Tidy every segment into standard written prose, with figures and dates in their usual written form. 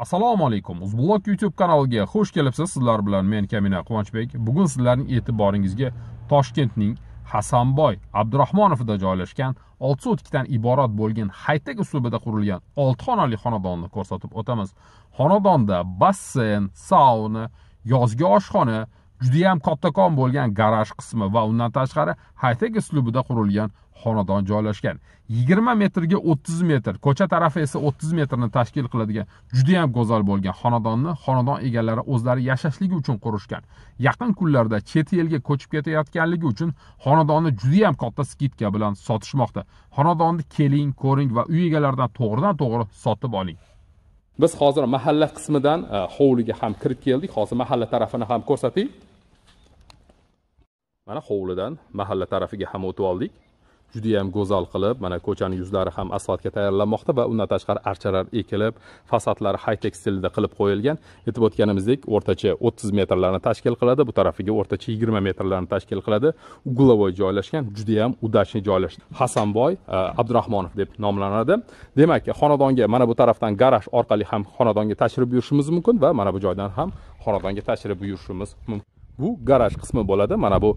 Assalomu alaykum. Uzbulloq YouTube kanaliga xush kelibsiz. Sizlar bilan men Kamina Quvonchbek. Bugun sizlarning e'tiboringizga Toshkentning Hasanboy Abdurahmonovida joylashgan 6 sotkdan iborat bo'lgan high-tech uslubida qurilgan 6 xonali xonadonni ko'rsatib o'tamiz. Xonadonda basseyn, sauna, yozgi oshxona, juda ham kattakon bo'lgan garaj qismi va undan tashqari high-tech uslubida qurilgan xonadon joylashgan. 20 metrga 30 metr, ko'cha tarafi esa 30 metrni tashkil qiladigan juda ham go'zal bo'lgan xonadonni xonadon egalari o'zlari yashashligi uchun qurishgan. Yaqin kunlarda chet elga ko'chib ketayotganligi uchun xonadonni juda ham katta skidka bilan sotishmoqda. Xonadonni keling, ko'ring va uy egalaridan to'g'ridan-to'g'ri sotib oling. Biz hozir mahalla qismidan hovliga ham kirib keldik. Hozir mahalla tarafini ham ko'rsatay. Mana hovlidan mahalla tarafiga ham o'tib oldik. Juda ham go'zal qilib, mana ko'chaning yuzlari ham asfaltga tayyorlanmoqda va undan tashqari archalar ekilib, fasadlari high-tech stilda qilib qo'yilgan. Aytib o'tganimizdek, o'rtacha 30 metrlarni tashkil qiladi, bu tarafiga o'rtacha 20 metrlarni tashkil qiladi. Uglovoy joylashgan, juda ham udachniy joylashgan. Hasanboy Abdurahmonov deb nomlanadi. Demak, xonadonga mana bu tarafdan garaj orqali ham xonadonga tashrif buyurishimiz mumkin va mana bu joydan ham xonadonga tashrif buyurishimiz mumkin. Bu garaj qismi bo'ladi. Mana bu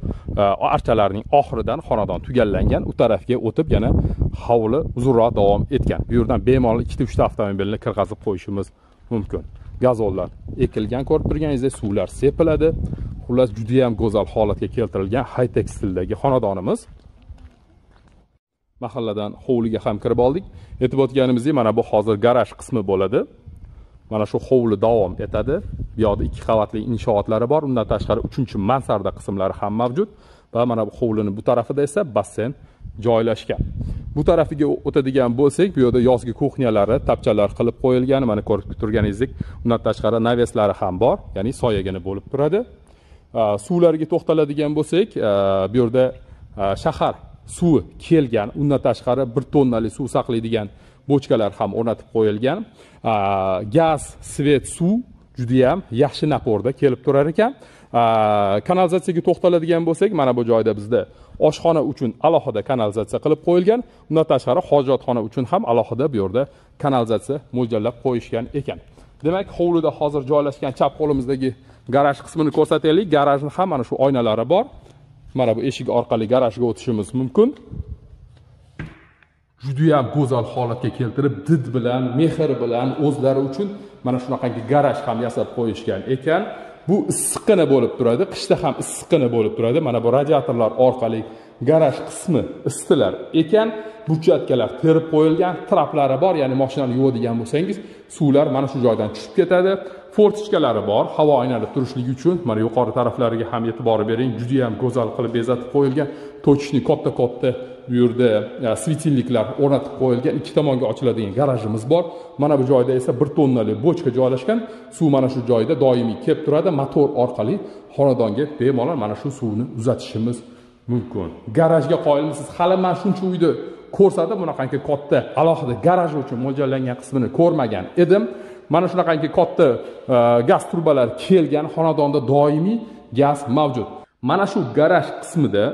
archalarning oxiridan xonadon tugallangan. U tarafga o'tib yana hovli uzunroq davom etgan. Bu yerdan bemalol 2-3 ta avtomobilni kirg'azib qo'yishimiz mumkin. Gazollar ekilgan, ko'rib turganingizdek suvlar sepiladi. Xullas juda ham go'zal holatga keltirilgan high-tech stildagi xonadonimiz. Mahalladan hovliga ham kirib oldik. Aytib o'tganimizdek, mana bu hozir garaj qismi bo'ladi. Mana shu hovli davom etadi. Bu yoqda 2 qavatli inshootlari bor. Undan tashqari 3-mansarda qismlari ham mavjud va mana bu hovlining bu tarafida esa basseyn joylashgan. Bu tarafiga o'tadigan bo'lsak, bu yerda yozgi kuxnялari, tapchalar qilib qo'yilgan. Mana ko'rib turganingizdek, undan tashqari naveslari ham bor, ya'ni soyagina bo'lib turadi. Suvlarga to'xtaladigan bo'lsak, bu yerda shahar suvi kelgan. Undan tashqari 1 tonnali suv saqlaydigan bochkalar ham o'rnatib qo'yilgan. Gaz, svet, suv juda ham yaxshi naporda kelib turar ekan. Kanalizatsiyaga to'xtaladigan bo'lsak, mana bu joyda bizda oshxona uchun alohida kanalizatsiya qilib qo'yilgan. Undan tashqari hojatxona uchun ham alohida bu yerda kanalizatsiya mo'ljallab qo'yishgan ekan. Demak, hovlida hozir joylashgan chap qo'limizdagi garaj qismini ko'rsataylik. Garajning ham mana shu oynalari bor. Mana bu eshik orqali garajga o'tishimiz mumkin. Juda ham go'zal holatga keltirib, did bilan, mehr bilan o'zlari uchun mana shunaqangi garaj ham yasab qo'yishgan ekan. Bu issiqqina bo'lib turadi, qishda ham issiqqina bo'lib turadi. Mana bu radiatorlar orqali garaj qismi isitilar ekan. Burchatkalar terib qo'yilgan, traplari bor, ya'ni mashinani yuvadigan bo'lsangiz, suvlar mana shu joydan tushib ketadi. Fortichkalari bor, havo aylanib turishligi uchun. Mana yuqori taraflariga ham e'tibor bering. Juda ham go'zal qilib bezatib qo'yilgan. Tochni katta-katta bu yerda svetilliklar o'rnatib qo'yilgan, 2 tomonga ochiladigan garajimiz bor. Mana bu joyda esa 1 tonnali bochka joylashgan. Suv mana shu joyda doimiy kelib turadi. Motor orqali xonadonga bemalol mana shu suvni uzatishimiz mumkin. Garajga qoyilmisiz? Hali men shuncha uyni ko'rsatib, bunaqangi katta alohida garaj uchun mo'ljallangan qismini ko'rmagan edim. Mana shunaqangi katta gaz turbalari kelgan, xonadonda doimiy gaz mavjud. Mana shu garaj qismida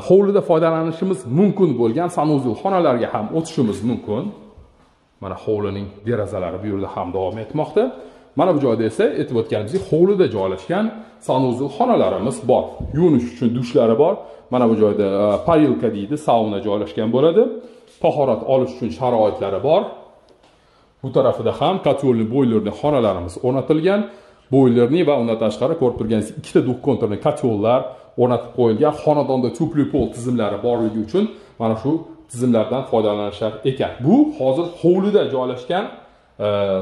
hovlida foydalanishimiz mumkin bo'lgan sanuzul xonalarga ham o'tishimiz mumkin. Mana hovlining derazalari bu yerda ham davom etmoqda. Mana bu joyda esa aytib o'tganimizdek hovlida joylashgan sanuzul xonalarimiz bor. Yuvinish uchun dushlari bor. Mana bu joyda parilka deydi, sauna joylashgan bo'ladi. Tahorat olish uchun sharoitlari bor. Bu tarafida ham kotyolni, boylerni xonalarimiz o'rnatilgan. Boylerni va undan tashqari ko'rib turganingiz 2 ta duxkonturni kotyollar o'rnatib qo'yilgan. Xonadonda tupli pol tizimlari borligi uchun mana shu tizimlardan foydalanishar ekan. Bu hozir hovlida joylashgan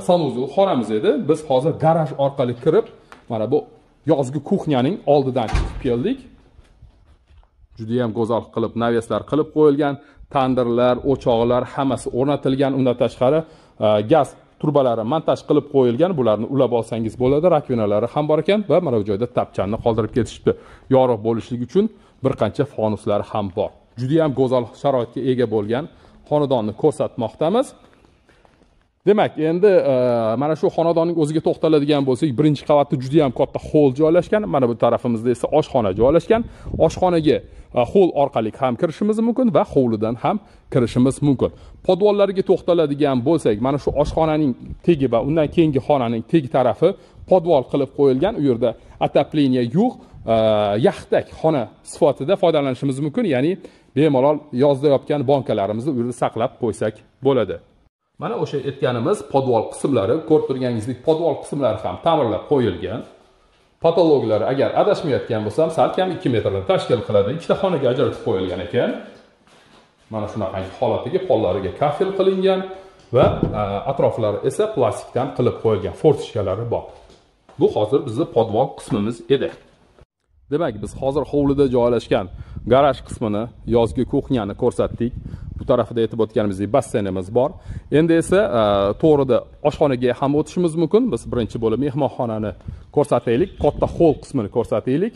sanuzul xonamiz edi. Biz hozir garaj orqali kirib, mana bu yozgi kuxnyaning oldidan chiqib keldik. Juda ham go'zal qilib naveslar qilib qo'yilgan, tandirlar, o'choqlar hammasi o'rnatilgan. Undan tashqari gaz turbalari montaj qilib qo'yilgan. Bularni ulab olsangiz bo'ladi. Rakvinalari ham bor ekan va mana bu joyda tapchanni qoldirib ketishdi. Yorug' bo'lishligi uchun bir qancha fonuslar ham bor. Juda ham go'zal sharoitga ega bo'lgan xonadonni ko'rsatmoqdamiz. Demak, endi mana shu xonadonning o'ziga to'xtaladigan bo'lsak, birinchi qavatda juda ham katta hol joylashgan. Mana bu tarafimizda esa oshxona joylashgan. Oshxonaga hol orqali ham kirishimiz mumkin va hovlidan ham kirishimiz mumkin. Podvollariga to'xtaladigan bo'lsak, mana shu oshxonaning tegi va undan keyingi xonaning teg tarafi podvol qilib qo'yilgan. U yerda atapleniya yo'q, yaxtak xona sifatida foydalanishimiz mumkin. Ya'ni bemalol yozda yopgan bankalarimizni u yerda saqlab qo'ysak bo'ladi. Mana o'sha aytganimiz podvol qismlari, ko'rib turganingizdek podvol qismlari ham ta'mirlab qo'yilgan. Patologlar agar adashmayotgan bo'lsam, salkam 2 metrni tashkil qiladi. Ikkita xonaga ajratib qo'yilgan ekan. Mana shunaqangi holatiga pollariga kafel qilingan va atroflari esa plastikdan qilib qo'yilgan, fortishkalari bor. Bu hozir bizning podvol qismimiz edi. Demak, biz hozir hovlida joylashgan garaj qismini, yozgi kuxnyani ko'rsatdik. Bu tarafida aytib o'tganimizdek basseynimiz bor. Endi esa to'g'rida oshxonaga ham o'tishimiz mumkin. Biz birinchi bo'lib mehmonxonani ko'rsataylik, katta hol qismini ko'rsataylik.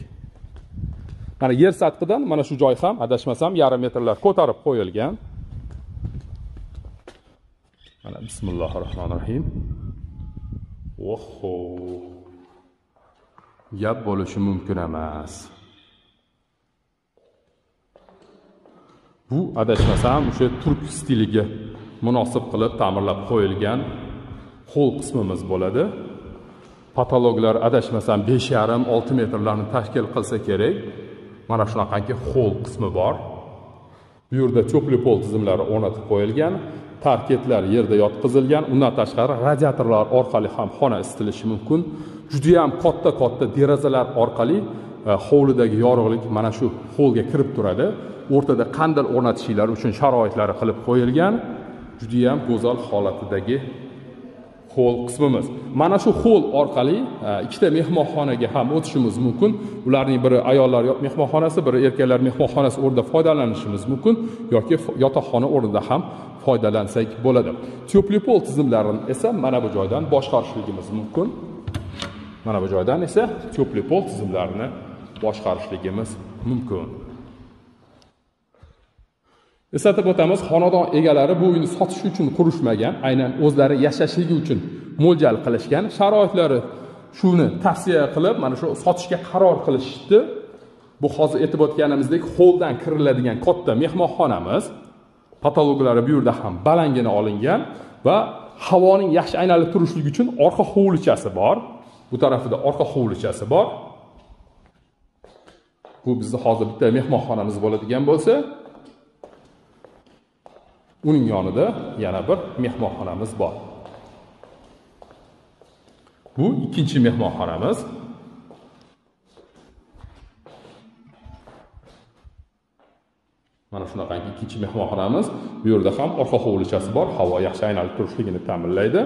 Mana yer sathidan mana shu joy ham adashmasam yarim metrlar ko'tarib qo'yilgan. Mana bismillahirrohmanirrohim. Oho. Gap bo'lishi mumkin emas. Bu adashmasam o'sha turk stiliga munosib qilib ta'mirlab qo'yilgan hol qismimiz bo'ladi. Patologlar adashmasam 5,5-6 metrlarni tashkil qilsa kerak. Mana shunaqangi hol qismi bor. Bu yerda cho'pli pol tizimlari o'rnatib qo'yilgan, tarketlar yerda yotqizilgan. Undan tashqari radiatorlar orqali ham xona isitilishi mumkin. Juda ham katta derazalar orqali hovlidagi yorug'lik mana shu holga kirib turadi. O'rtada qandil o'rnatishlar uchun sharoitlari qilib qo'yilgan. Juda ham go'zal holatidagi hol qismimiz. Mana shu hol orqali ikkita mehmonxonaga ham o'tishimiz mumkin. Ularning biri ayollar mehmonxonasi, biri erkaklar mehmonxonasi o'rnida foydalanishimiz mumkin yoki yotoqxona o'rnida ham foydalansak bo'ladi. Cho'pli pol tizimlarini esa mana bu joydan boshqarishligimiz mumkin. Mana bu joydan esa cho'pli pol tizimlarini boshqarishligimiz mumkin. Eslatib o'tamiz, xonadon egalari bu uyni sotish uchun qurishmagan, aynan o'zlari yashashligi uchun mo'ljal qilishgan. Sharoitlari shuni tavsiya qilib, mana shu sotishga qaror qilishdi. Bu hozir aytib o'tganimizdek, holdan kiriladigan katta mehmonxonamiz. Patologlari bu yerda ham balangina olingan va havoning yaxshi aynalib turishligi uchun orqa hovlichasi bor. Bu tarafida orqa hovlichasi bor. Bu bizning hozir bitta mehmonxonamiz bo'ladigan bo'lsa, uning yonida yana bir mehmonxonamiz bor. Bu ikkinchi mehmonxonamiz. Mana shunaqangi ikkinchi mehmonxonamiz. Bu yerda ham orqa hovlichasi bor, havo yaxshi aynalib turishligini ta'minlaydi.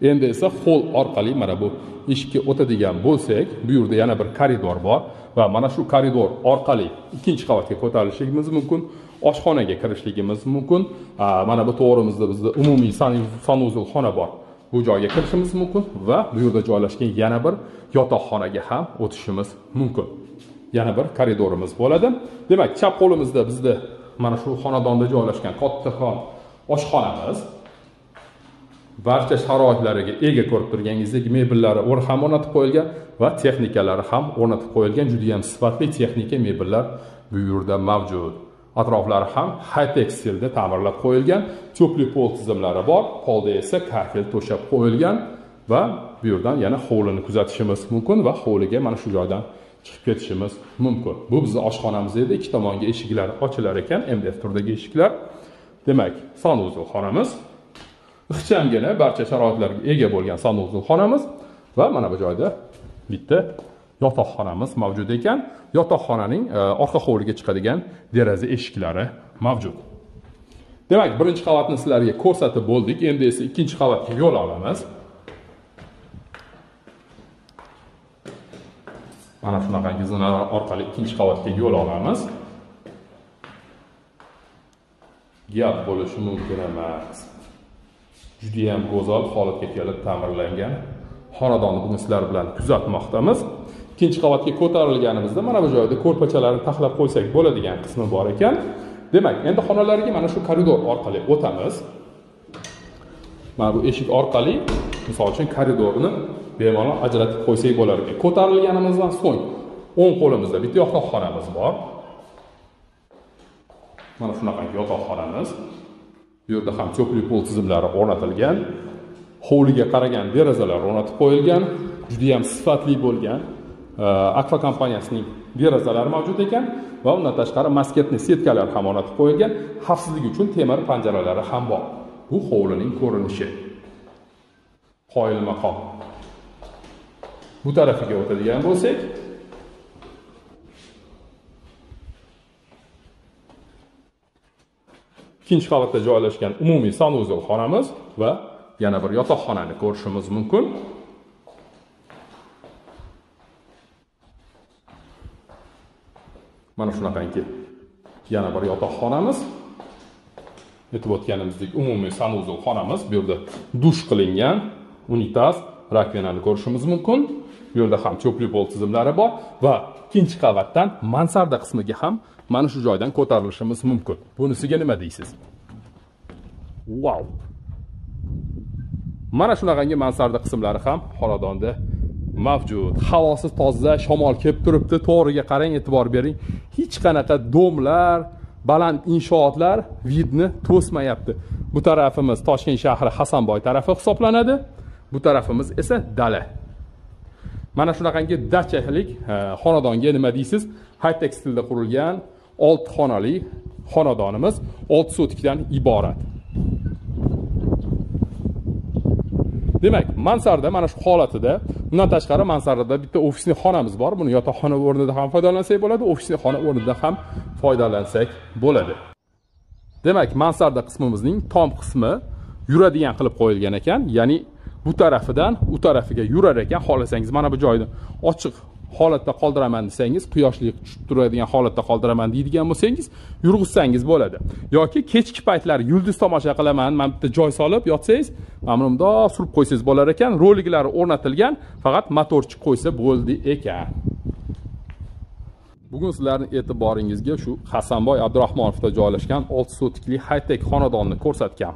Endi esa hol orqali mana bu eshikka o'tadigan bo'lsak, bu yerda yana bir koridor bor va mana shu koridor orqali ikkinchi qavatga ko'tarilishimiz mumkin. Oshxonaga kirishligimiz mumkin. Mana bu to'g'rimizda bizda umumiy sanuzul xona bor. Bu joyga kirishimiz mumkin va bu yerda joylashgan yana bir yotoqxonaga ham o'tishimiz mumkin. Yana bir koridorimiz bo'ladi. Demak, chap qo'limizda bizda mana shu xonadonda joylashgan kattaxon oshxonamiz. Barcha sharoitlariga ega, ko'rib turganingizdek mebellari ham o'rnatib qo'yilgan va texnikalari ham o'rnatib qo'yilgan. Juda ham sifatli texnika mebellar bu yerda mavjud. Atroflari ham high-tech stilda ta'mirlab qo'yilgan. Cho'pli pol tizimlari bor. Polda esa kafel to'shab qo'yilgan va bu yerdan yana hovlini kuzatishimiz mumkin va hovliga mana shu joydan chiqib ketishimiz mumkin. Bu bizning oshxonamiz edi. Ikki tomonga eshiklar ochilar ekan, MDF turdagi eshiklar. Demak, sanuzul xonamiz. Ixchamgina barcha sharoitlarga ega bo'lgan sanuzul xonamiz va mana bu joyda bitta yotoqxonamiz mavjud ekan. Yotoqxonaning orqa hovliga chiqadigan deraza eshiklari mavjud. Demak, birinchi qavatni sizlarga ko'rsatib bo'ldik. Endi esa ikkinchi qavatga yo'l olamiz. Mana shunaqangi zinalar orqali ikkinchi qavatga yo'l olamiz. Gap bo'lishi mumkin emas. Juda ham go'zal holatga kelib ta'mirlangan xonadonni bugun sizlar bilan kuzatmoqdamiz. Ikkinchi qavatga ko'tarilganimizda mana bu joyda ko'rpachalarni taxlab qo'ysak bo'ladigan qismi bor ekan. Demak, endi xonalarga mana shu koridor orqali o'tamiz. mana bu eshik orqali misol uchun koridorni bemalol ajratib qo'ysak bo'lar ekan. Ko'tarilganimizdan so'ng o'ng qo'limizda bitta yotoqxonamiz bor. Mana shunaqangi yotoqxonamiz. Bu yerda ham cho'pli pol tizimlari o'rnatilgan. Hovliga qaragan derazalar o'rnatib qo'yilgan. Juda ham sifatli bo'lgan Akfa kompaniyasining derazalari mavjud ekan va undan tashqari mosketli setkalar ham o'rnatib qo'yilgan. Xavfsizlik uchun temir panjaralari ham bor. Bu hovlining ko'rinishi. Qoyilmaqom. Bu tarafiga o'tadigan bo'lsak, ikkinchi qavatda joylashgan umumiy sanuzel xonamiz va yana bir yotoqxonani ko'rishimiz mumkin. Mana shunaqangi yana bir yotoqxonamiz. Aytib o'tganimizdek umumiy sanuzel xonamiz. Bu yerda dush qilingan, unitaz, rakvinani ko'rishimiz mumkin. Bu yerda ham cho'pli pol tizimlari bor va ikkinchi qavatdan mansarda qismiga ham mana shu joydan ko'tarilishimiz mumkin. Bunisiga nima deysiz? Wow! Mana shunaqangi mansarda qismlari ham xonadonda mavjud. Havosi toza, shamol kelib turibdi. To'g'riga qarang, e'tibor bering. Hech qanaqa domlar, baland inshootlar vidni to'smayapti. Bu tarafimiz Toshkent shahri Hasanboy tarafi hisoblanadi. Bu tarafimiz esa dala. Mana shunaqangi dachalik xonadonga nima deysiz? High-tech stilda qurilgan 6 xonali xonadonimiz 6 sotikdan iborat. Demak, mansarda mana shu holatida, undan tashqari mansardada bitta ofisli xonamiz bor. Buni yotoqxona o'rnida ham foydalansak bo'ladi, ofisli xona o'rnida ham foydalansak bo'ladi. Demak, mansarda qismimizning tom qismi yuradigan qilib qo'yilgan ekan, ya'ni bu tarafidan u tarafiga yurar ekan. Xohlasangiz mana bu joyni ochiq holatda qoldiraman desangiz, quyoshli tushib turadigan holatda qoldiraman deydigan bo'lsangiz, yurg'izsangiz bo'ladi. Yoki kechki paytlar yulduz tomosha qilaman, men bitta joy solib yotsangiz, mana bundoq surib qo'ysangiz bo'lar ekan. Roliklari o'rnatilgan, faqat motorchi qo'ysa bo'ldi ekan. Bugun sizlarning e'tiboringizga shu Hasanboy Abdurahmonovda joylashgan 6 sotikli high-tech xonadonni ko'rsatgan.